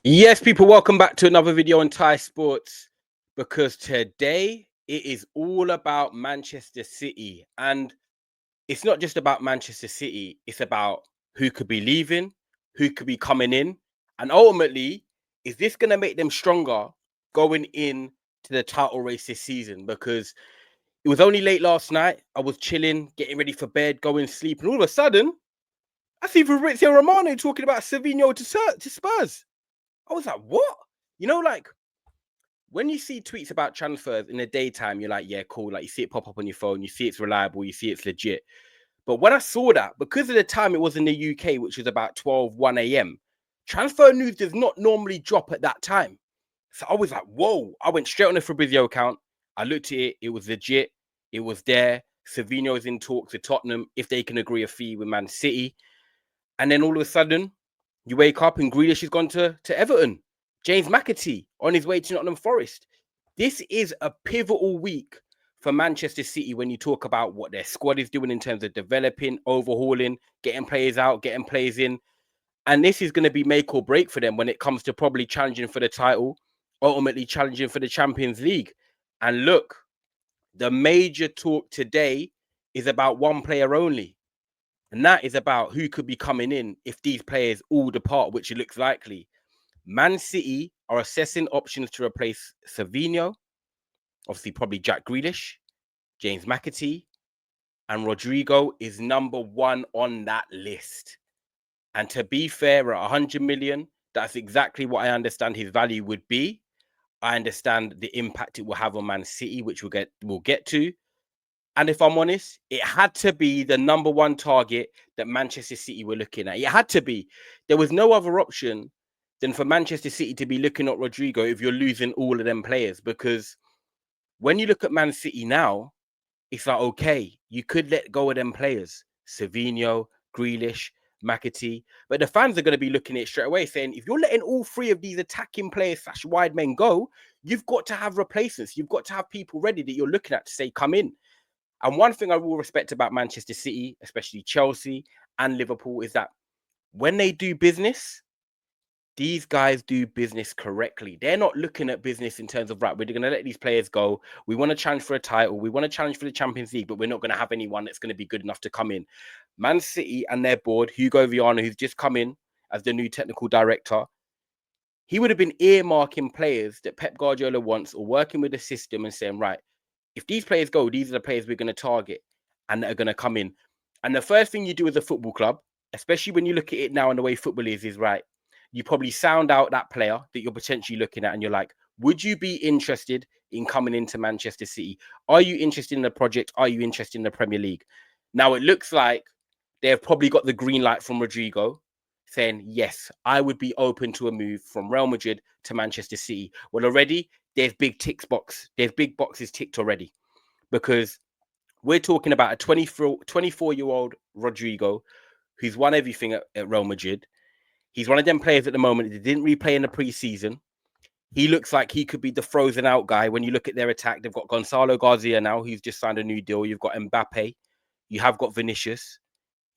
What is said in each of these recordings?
Yes, people, welcome back to another video on Thai Sports, because today it is all about Manchester City. And it's not just about Manchester City, it's about who could be leaving, who could be coming in, and ultimately, is this going to make them stronger going in to the title race this season? Because it was only late last night, I was chilling, getting ready for bed, going to sleep, and all of a sudden, I see Fabrizio Romano talking about Savinho to Spurs. I was like, what? Like when you see tweets about transfers in the daytime, you're like, yeah, cool. Like you see it pop up on your phone, you see it's reliable, you see it's legit. But when I saw that, because of the time it was in the UK, which was about 1 a.m., transfer news does not normally drop at that time. So I was like, whoa. I went straight on the Fabrizio account. I looked at it. It was legit. It was there. Savinho is in talks with Tottenham if they can agree a fee with Man City. And then all of a sudden, you wake up and Grealish has gone to Everton. James McAtee on his way to Nottingham Forest. This is a pivotal week for Manchester City when you talk about what their squad is doing in terms of developing, overhauling, getting players out, getting players in. And this is going to be make or break for them when it comes to probably challenging for the title, ultimately challenging for the Champions League. And look, the major talk today is about one player only. And that is about who could be coming in if these players all depart, which it looks likely. Man City are assessing options to replace Savinho, obviously probably Jack Grealish, James McAtee, and Rodrygo is number one on that list. And to be fair, at 100 million, that's exactly what I understand his value would be. I understand the impact it will have on Man City, which we'll get to. And if I'm honest, it had to be the number one target that Manchester City were looking at. It had to be. There was no other option than for Manchester City to be looking at Rodrygo if you're losing all of them players. Because when you look at Man City now, it's like, okay, you could let go of them players. Savinho, Grealish, McAtee. But the fans are going to be looking at it straight away saying, if you're letting all three of these attacking players / wide men go, you've got to have replacements. You've got to have people ready that you're looking at to say, come in. And one thing I will respect about Manchester City, especially Chelsea and Liverpool, is that when they do business, these guys do business correctly. They're not looking at business in terms of, right, we're going to let these players go. We want to challenge for a title. We want to challenge for the Champions League, but we're not going to have anyone that's going to be good enough to come in. Man City and their board, Hugo Viana, who's just come in as the new technical director, he would have been earmarking players that Pep Guardiola wants or working with the system and saying, right, if these players go, these are the players we're going to target and that are going to come in. And the first thing you do as a football club, especially when you look at it now and the way football is right, you probably sound out that player that you're potentially looking at and you're like, would you be interested in coming into Manchester City? Are you interested in the project? Are you interested in the Premier League? Now, it looks like they've probably got the green light from Rodrygo saying, yes, I would be open to a move from Real Madrid to Manchester City. Well, already there's big there's big boxes ticked already, because we're talking about a 24-year-old Rodrygo who's won everything at Real Madrid. He's one of them players at the moment that didn't replay in the preseason. He looks like he could be the frozen out guy. When you look at their attack, they've got Gonzalo Garcia now, who's just signed a new deal. You've got Mbappe. You have got Vinicius.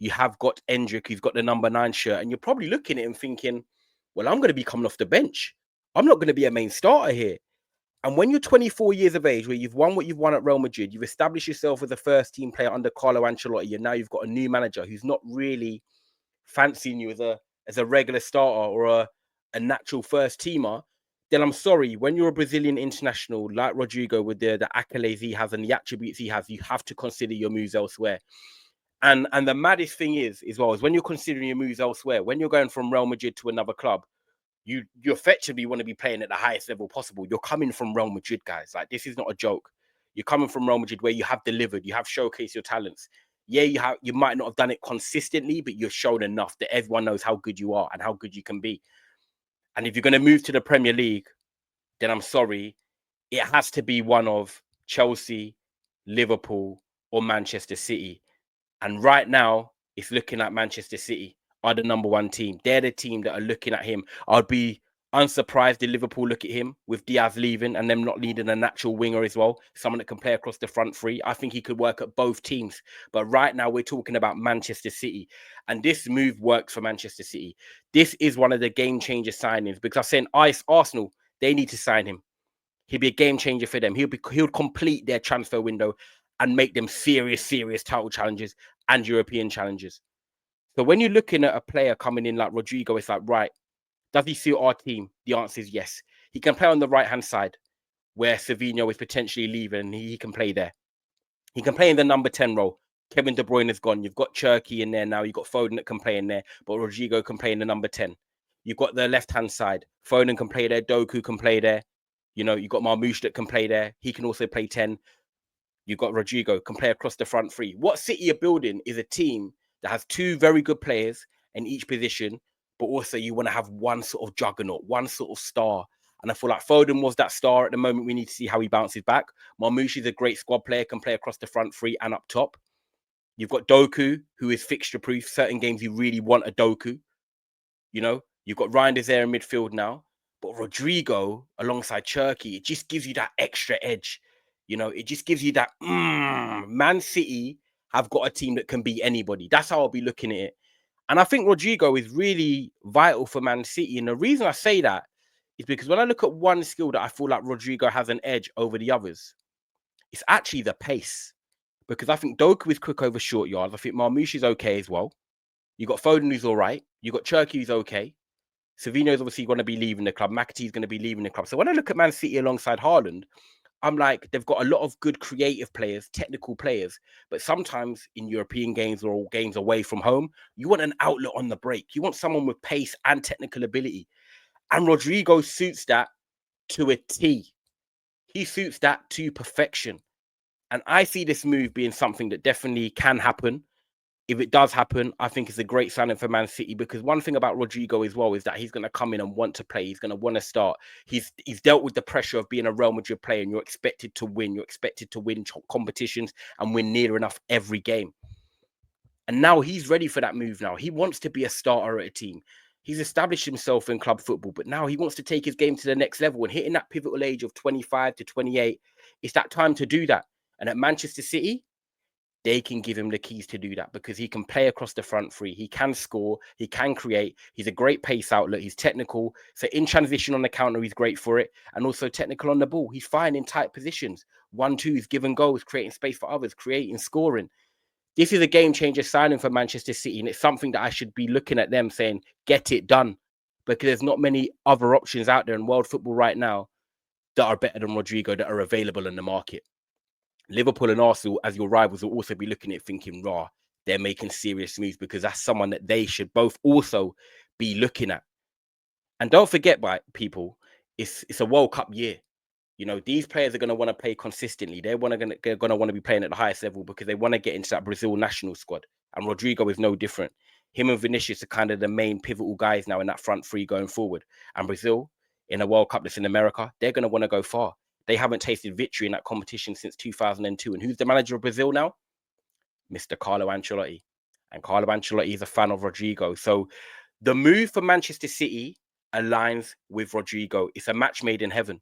You have got Endrick, who's got the number 9 shirt. And you're probably looking at him thinking, well, I'm going to be coming off the bench. I'm not going to be a main starter here. And when you're 24 years of age, where you've won what you've won at Real Madrid, you've established yourself as a first team player under Carlo Ancelotti, and now you've got a new manager who's not really fancying you as a regular starter or a natural first teamer, then I'm sorry, when you're a Brazilian international like Rodrygo with the accolades he has and the attributes he has, you have to consider your moves elsewhere. And the maddest thing is, as well, is when you're considering your moves elsewhere, when you're going from Real Madrid to another club, you effectively want to be playing at the highest level possible. You're coming from Real Madrid, guys. Like, this is not a joke. You're coming from Real Madrid where you have delivered, you have showcased your talents. Yeah, you might not have done it consistently, but you've shown enough that everyone knows how good you are and how good you can be. And if you're going to move to the Premier League, then I'm sorry, it has to be one of Chelsea, Liverpool, or Manchester City. And right now, it's looking like Manchester City are the number one team. They're the team that are looking at him. Unsurprised did Liverpool look at him with Diaz leaving and them not needing a natural winger as well, someone that can play across the front three. I think he could work at both teams. But right now we're talking about Manchester City. And this move works for Manchester City. This is one of the game changer signings because I'm saying Arsenal, they need to sign him. He'll be a game changer for them. He'll complete their transfer window and make them serious title challenges and European challenges. So when you're looking at a player coming in like Rodrygo, it's like, right, does he suit our team? The answer is yes. He can play on the right-hand side where Savinho is potentially leaving and he can play there. He can play in the number 10 role. Kevin De Bruyne is gone. You've got Cherky in there now. You've got Foden that can play in there, but Rodrygo can play in the number 10. You've got the left-hand side. Foden can play there. Doku can play there. You know, you've got Marmoush that can play there. He can also play 10. You've got Rodrygo, can play across the front three. What City are building is a team that has two very good players in each position, but also you want to have one sort of juggernaut, one sort of star. And I feel like Foden was that star at the moment. We need to see how he bounces back. Marmoush is a great squad player, can play across the front three and up top. You've got Doku, who is fixture proof. Certain games you really want a Doku. You know, you've got Reinders there in midfield now. But Rodrygo alongside Cherky, it just gives you that extra edge. You know, it just gives you that Man City have got a team that can beat anybody. That's how I'll be looking at it. And I think Rodrygo is really vital for Man City. And the reason I say that is because when I look at one skill that I feel like Rodrygo has an edge over the others, it's actually the pace. Because I think Doku is quick over short yards. I think Marmoush is okay as well. You got Foden who's all right. You got Cherky who's okay. Savinho's obviously going to be leaving the club. McAtee's going to be leaving the club. So when I look at Man City alongside Haaland, I'm like, they've got a lot of good creative players, technical players. But sometimes in European games or games away from home, you want an outlet on the break. You want someone with pace and technical ability. And Rodrygo suits that to a T. He suits that to perfection. And I see this move being something that definitely can happen. If it does happen, I think it's a great signing for Man City because one thing about Rodrygo as well is that he's going to come in and want to play. He's going to want to start. He's dealt with the pressure of being a Real Madrid player and you're expected to win. You're expected to win competitions and win near enough every game. And now he's ready for that move now. He wants to be a starter at a team. He's established himself in club football, but now he wants to take his game to the next level and hitting that pivotal age of 25 to 28. It's that time to do that. And at Manchester City, they can give him the keys to do that because he can play across the front three. He can score. He can create. He's a great pace outlet. He's technical. So in transition on the counter, he's great for it. And also technical on the ball. He's fine in tight positions. 1-2s, giving goals, creating space for others, creating, scoring. This is a game changer signing for Manchester City. And it's something that I should be looking at them saying, get it done. Because there's not many other options out there in world football right now that are better than Rodrygo that are available in the market. Liverpool and Arsenal, as your rivals, will also be looking at thinking, raw, they're making serious moves because that's someone that they should both also be looking at. And don't forget, by people, it's a World Cup year. You know, these players are going to want to play consistently. They're going to want to be playing at the highest level because they want to get into that Brazil national squad. And Rodrygo is no different. Him and Vinicius are kind of the main pivotal guys now in that front three going forward. And Brazil, in a World Cup that's in America, they're going to want to go far. They haven't tasted victory in that competition since 2002. And who's the manager of Brazil now? Mr. Carlo Ancelotti. And Carlo Ancelotti is a fan of Rodrygo. So the move for Manchester City aligns with Rodrygo. It's a match made in heaven.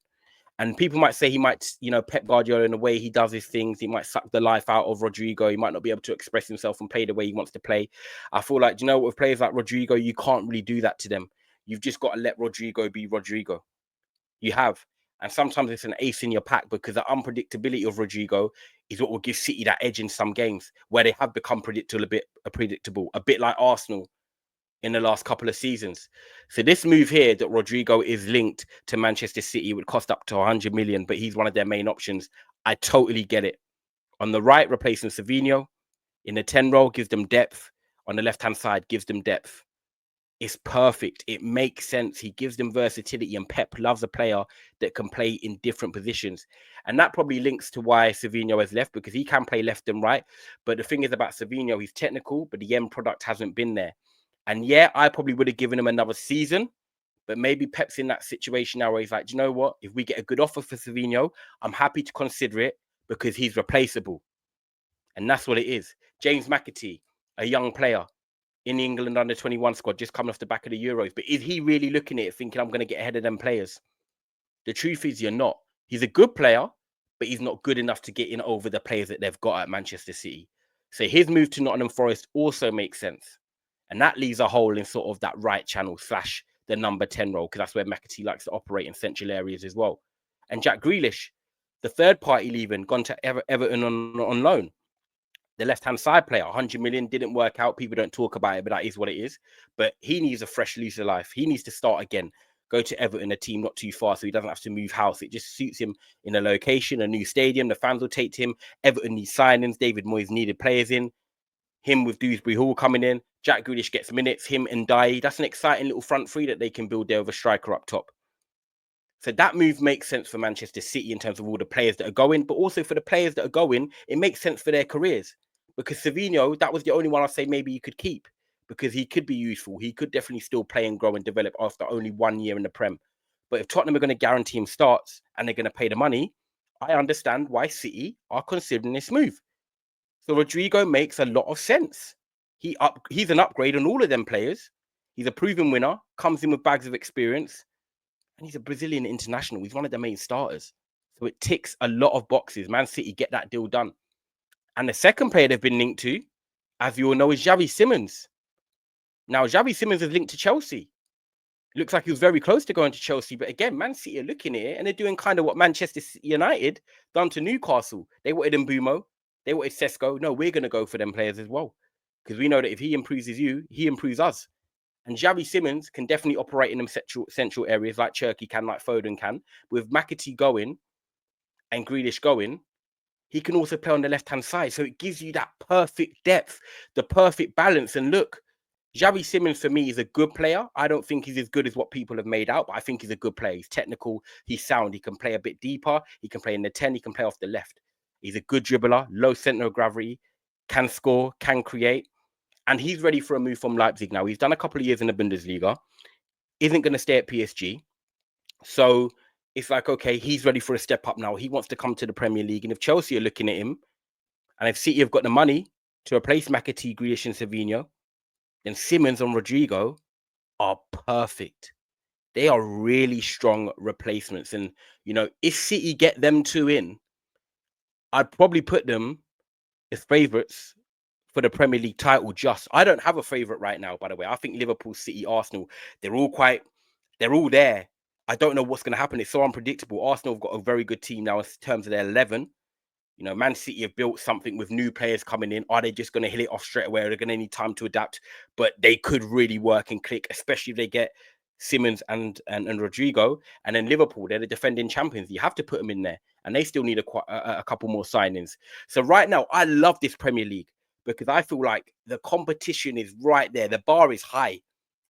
And people might say he might, you know, Pep Guardiola in the way he does his things, he might suck the life out of Rodrygo. He might not be able to express himself and play the way he wants to play. I feel like, you know, with players like Rodrygo, you can't really do that to them. You've just got to let Rodrygo be Rodrygo. You have. And sometimes it's an ace in your pack because the unpredictability of Rodrygo is what will give City that edge in some games where they have become predictable, a bit like Arsenal in the last couple of seasons. So this move here that Rodrygo is linked to Manchester City would cost up to 100 million, but he's one of their main options. I totally get it. On the right, replacing Savinho. In the 10 role, gives them depth. On the left-hand side, gives them depth. It's perfect. It makes sense. He gives them versatility, and Pep loves a player that can play in different positions. And that probably links to why Savinho has left, because he can play left and right. But the thing is about Savinho, he's technical, but the end product hasn't been there. And yeah, I probably would have given him another season, but maybe Pep's in that situation now where he's like, do you know what? If we get a good offer for Savinho, I'm happy to consider it because he's replaceable. And that's what it is. James McAtee, a young player. in the England under-21 squad, just coming off the back of the Euros. But is he really looking at it thinking, I'm going to get ahead of them players? The truth is you're not. He's a good player, but he's not good enough to get in over the players that they've got at Manchester City. So his move to Nottingham Forest also makes sense. And that leaves a hole in sort of that right channel / the number 10 role, because that's where McAtee likes to operate in central areas as well. And Jack Grealish, the third party leaving, gone to Everton on loan. The left-hand side player, 100 million, didn't work out. People don't talk about it, but that is what it is. But he needs a fresh lease of life. He needs to start again. Go to Everton, a team not too far, so he doesn't have to move house. It just suits him in a location, a new stadium. The fans will take to him. Everton needs signings. David Moyes needed players in. Him with Dewsbury Hall coming in. Jack Grealish gets minutes. Him and Dye. That's an exciting little front three that they can build there with a striker up top. So that move makes sense for Manchester City in terms of all the players that are going, but also for the players that are going, it makes sense for their careers. Because Savinho, that was the only one I'd say maybe you could keep, because he could be useful. He could definitely still play and grow and develop after only 1 year in the Prem. But if Tottenham are going to guarantee him starts and they're going to pay the money, I understand why City are considering this move. So Rodrygo makes a lot of sense. He's an upgrade on all of them players. He's a proven winner, comes in with bags of experience, and he's a Brazilian international. He's one of the main starters. So it ticks a lot of boxes. Man City get that deal done. And the second player they've been linked to, as you all know, is Xavi Simons. Now, Xavi Simons is linked to Chelsea. Looks like he was very close to going to Chelsea. But again, Man City are looking at it and they're doing kind of what Manchester United done to Newcastle. They wanted Mbumo. They wanted Sesko. No, we're going to go for them players as well. Because we know that if he improves you, he improves us. And Xavi Simons can definitely operate in them central areas like Cherki can, like Foden can. With McAtee going and Grealish going, he can also play on the left-hand side. So it gives you that perfect depth, the perfect balance. And look, Xavi Simons for me is a good player. I don't think he's as good as what people have made out, but I think he's a good player. He's technical, he's sound, he can play a bit deeper, he can play in the 10, he can play off the left. He's a good dribbler, low center of gravity, can score, can create. And he's ready for a move from Leipzig now. He's done a couple of years in the Bundesliga, isn't going to stay at PSG. So it's like, okay, he's ready for a step up now. He wants to come to the Premier League. And if Chelsea are looking at him, and if City have got the money to replace McAtee, Grealish, and Savinho, then Simons and Rodrygo are perfect. They are really strong replacements. And, you know, if City get them two in, I'd probably put them as favourites for the Premier League title. I don't have a favourite right now, by the way. I think Liverpool, City, Arsenal, they're all there. I don't know what's going to happen. It's so unpredictable. Arsenal have got a very good team now in terms of their 11. You know, Man City have built something with new players coming in. Are they just going to hit it off straight away? They're going to need time to adapt, but they could really work and click, especially if they get Simons and Rodrygo. And then Liverpool, they're the defending champions. You have to put them in there, and they still need a couple more signings. So right now, I love this Premier League because I feel like the competition is right there. The bar is high.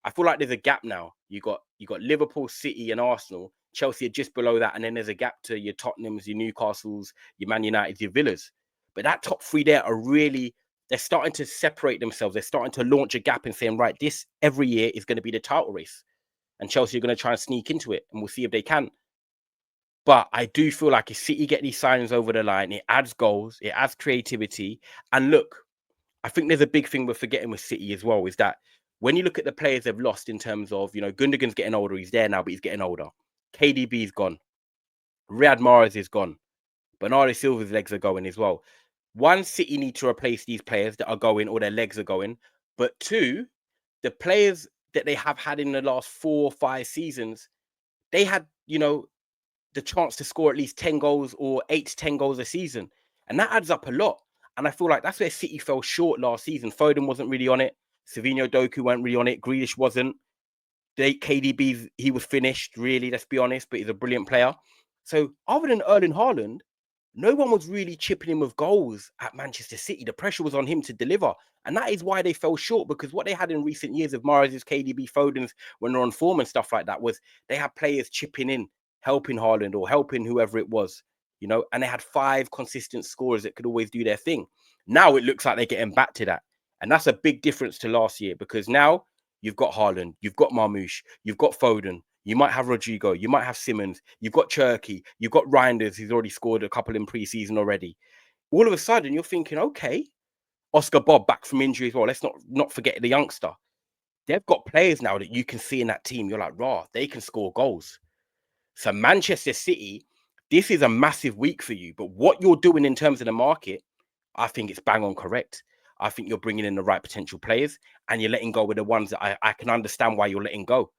I feel like there's a gap now. You got Liverpool, City, and Arsenal. Chelsea are just below that, and then there's a gap to your Tottenhams, your Newcastles, your Man United, your Villas. But that top three there are really, they're starting to separate themselves. They're starting to launch a gap and saying, right, this every year is going to be the title race. And Chelsea are going to try and sneak into it, and we'll see if they can. But I do feel like if City get these signings over the line, it adds goals, it adds creativity. And look, I think there's a big thing we're forgetting with City as well, is that when you look at the players they've lost in terms of, you know, Gundogan's getting older. He's there now, but he's getting older. KDB's gone. Riyad Mahrez is gone. Bernardo Silva's legs are going as well. One, City need to replace these players that are going or their legs are going. But two, the players that they have had in the last 4 or 5 seasons, they had, you know, the chance to score at least 10 goals or 8 to 10 goals a season. And that adds up a lot. And I feel like that's where City fell short last season. Foden wasn't really on it. Savinho Doku weren't really on it. Grealish wasn't. KDB, he was finished, really, let's be honest, but he's a brilliant player. So other than Erling Haaland, no one was really chipping in with goals at Manchester City. The pressure was on him to deliver. And that is why they fell short, because what they had in recent years of Mahrez's, KDB, Foden's, when they're on form and stuff like that, was they had players chipping in, helping Haaland or helping whoever it was, you know, and they had 5 consistent scorers that could always do their thing. Now it looks like they're getting back to that. And that's a big difference to last year, because now you've got Haaland, you've got Marmoush, you've got Foden, you might have Rodrygo, you might have Simons, you've got Cherki, you've got Reinders, who's already scored a couple in pre-season already. All of a sudden, you're thinking, okay, Oscar Bob back from injury as well. Let's not forget the youngster. They've got players now that you can see in that team. You're like, raw, they can score goals. So Manchester City, this is a massive week for you. But what you're doing in terms of the market, I think it's bang on correct. I think you're bringing in the right potential players and you're letting go with the ones that I can understand why you're letting go.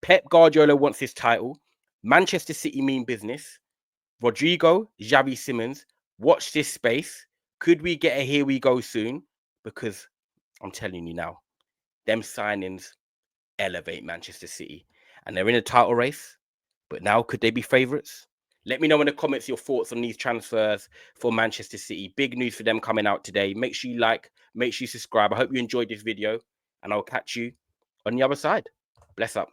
Pep Guardiola wants this title. Manchester City mean business. Rodrygo Xavi Simons, watch this space. Could we get a here we go soon? Because I'm telling you now, them signings elevate Manchester City. And they're in a title race. But now, could they be favourites? Let me know in the comments your thoughts on these transfers for Manchester City. Big news for them coming out today. Make sure you like, make sure you subscribe. I hope you enjoyed this video, and I'll catch you on the other side. Bless up.